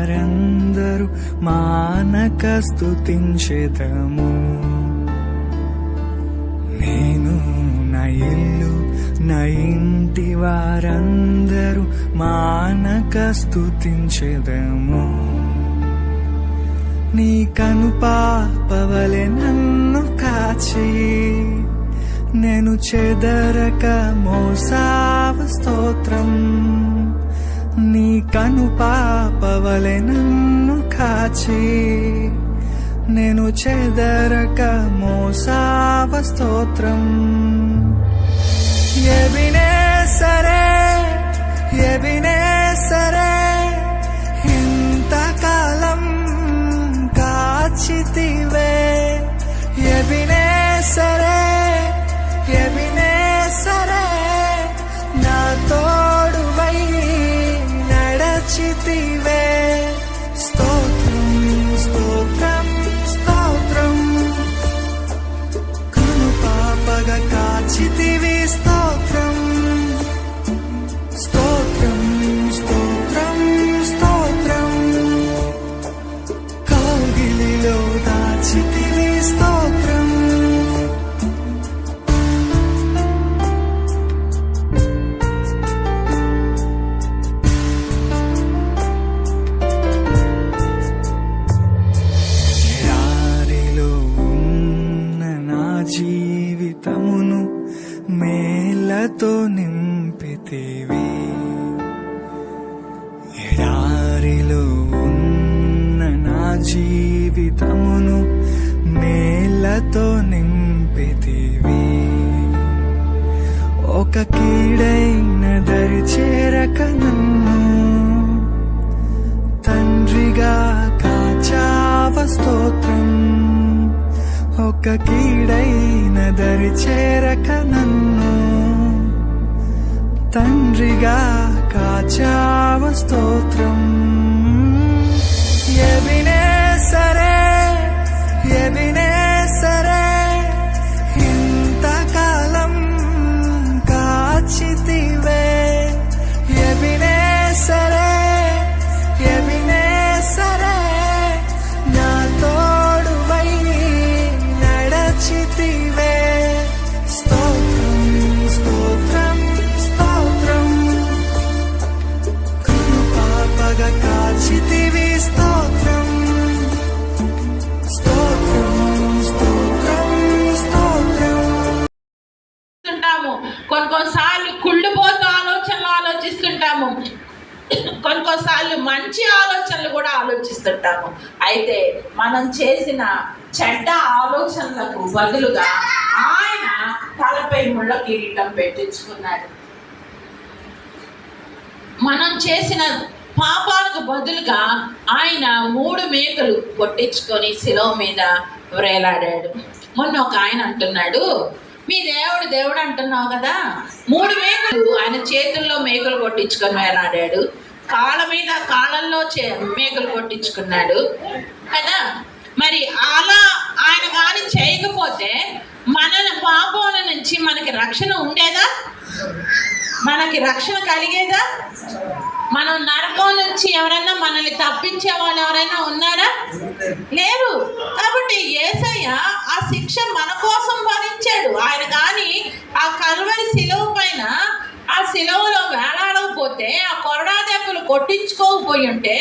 వారందరూ మానక స్తుతించెదము. నేను నా ఇల్లు నా ఇంటి వారందరూ మానక స్తుతించెదము. నీ కనుపాపవలె నన్ను కాచి నేను చెదరక మోసావ స్తోత్రం. నీ కనుపాపవలె నన్ను కాచి నేను చెదరక మోసావ స్తోత్రం. ఎబినేసరే ఎబినేసరే ఇంతకాలం కాచితివే. ఎబినేసరే ఎబినేసరే నా తోడువై నడచితివే. స్తోత్రం స్తోత్రం స్తోత్రం కనుపాపగా కాచితివి. స్తోత్రం స్తోత్రం స్తోత్రం స్తోత్రం కౌగిలిలో దాచితివి. స్తోత్రం ఎడారిలో ఉన్న నా జీవితమును మేలతో నింపితివి. ఎడారిలో ఉన్న నా జీవితమును మేలతో నింపితివి. ఒక కీడైన దరి చేరక నన్ను తండ్రిగా కాచావ. స్తోత్రం ఒక కీడైన దరి చేరక నన్ను తండ్రిగా కాచావ. స్తోత్రం ఎబినేసరే ఎబినేసరే ఇంతకాలం కాచితివే. ఎబినేసరే ఎబినేసరే నా తోడువై నడచితివే. స్తోత్రం స్తోత్రం స్తోత్రం కనుపాపగా కాచితివి. స్తోత్రం స్తోత్రం స్తోత్రం స్తోత్రం. కొన్నిసార్లు కుళ్ళిపోతూ ఆలోచనలు ఆలోచిస్తుంటాము, కొన్నిసార్లు మంచి ఆలోచనలు కూడా ఆలోచిస్తుంటాము. అయితే మనం చేసిన చెడ్డ ఆలోచనలకు బదులుగా ఆయన తలపై ముళ్ళ కిరీటం పెట్టించుకున్నాడు. మనం చేసిన పాపాలకు బదులుగా ఆయన 3 మేకలు కొట్టించుకొని శిలువ మీద వేలాడాడు. మొన్న ఒక ఆయన అంటున్నాడు, మీ దేవుడు అంటున్నావు కదా, 3 మేకలు ఆయన చేతుల్లో మేకలు కొట్టించుకొని వేలాడాడు, కాళ్ళల్లో మేకలు కొట్టించుకున్నాడు కదా. మరి అలా ఆయన కానీ చేయకపోతే మన పాపముల నుంచి మనకి రక్షణ ఉండేదా? మనకి రక్షణ కలిగేదా? మనం నరకం నుంచి ఎవరైనా మనల్ని తప్పించే వాళ్ళు ఎవరైనా ఉన్నారా? లేరు. కాబట్టి యేసయ్య ఆ శిక్ష మన కోసం భరించాడు. ఆయన కానీ ఆ కల్వరి శిలువ పైన ఆ శిలువలో వేలాడకపోతే, ఆ కొరడా దెబ్బలు కొట్టించుకోకపోయి ఉంటే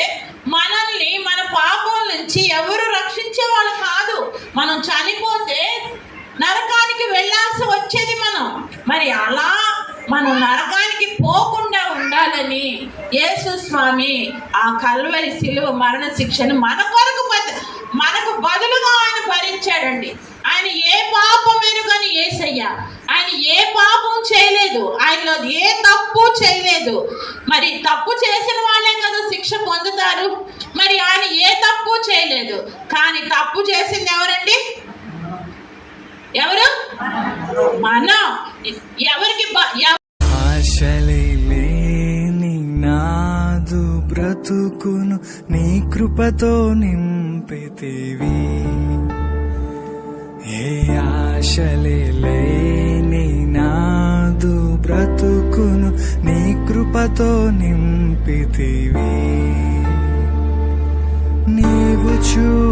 మనల్ని మన పాపం నుంచి ఎవరు రక్షించే వాళ్ళు కాదు. మనం చనిపోతే నరకానికి వెళ్ళాల్సి వచ్చేది మనం. మరి అలా మనం నరకానికి పోకుండా ఉండాలని యేసు స్వామి ఆ కల్వరి శిలువ మరణ శిక్షను మనకు బదులుగా ఆయన భరించాడండి. ఆయన ఏ పాపం ఎరుగని యేసయ్య, ఆయన ఏ పాపం చేయలేదు, ఆయనలో ఏ తప్పు చేయలేదు. మరి తప్పు చేసిన వాళ్ళే కదా శిక్ష పొందుతారు. మరి ఆయన ఏ తప్పు చేయలేదు, కానీ తప్పు చేసింది ఎవరండి? ఎవరు? మనం. ఎవరికి? ఆశలే లేని నాదు బ్రతుకును నీ కృపతో నింపితివి. ఏ ఆశలే లేని నాదు బ్రతుకును నీ కృపతో నింపితివి. చూచుచుండగా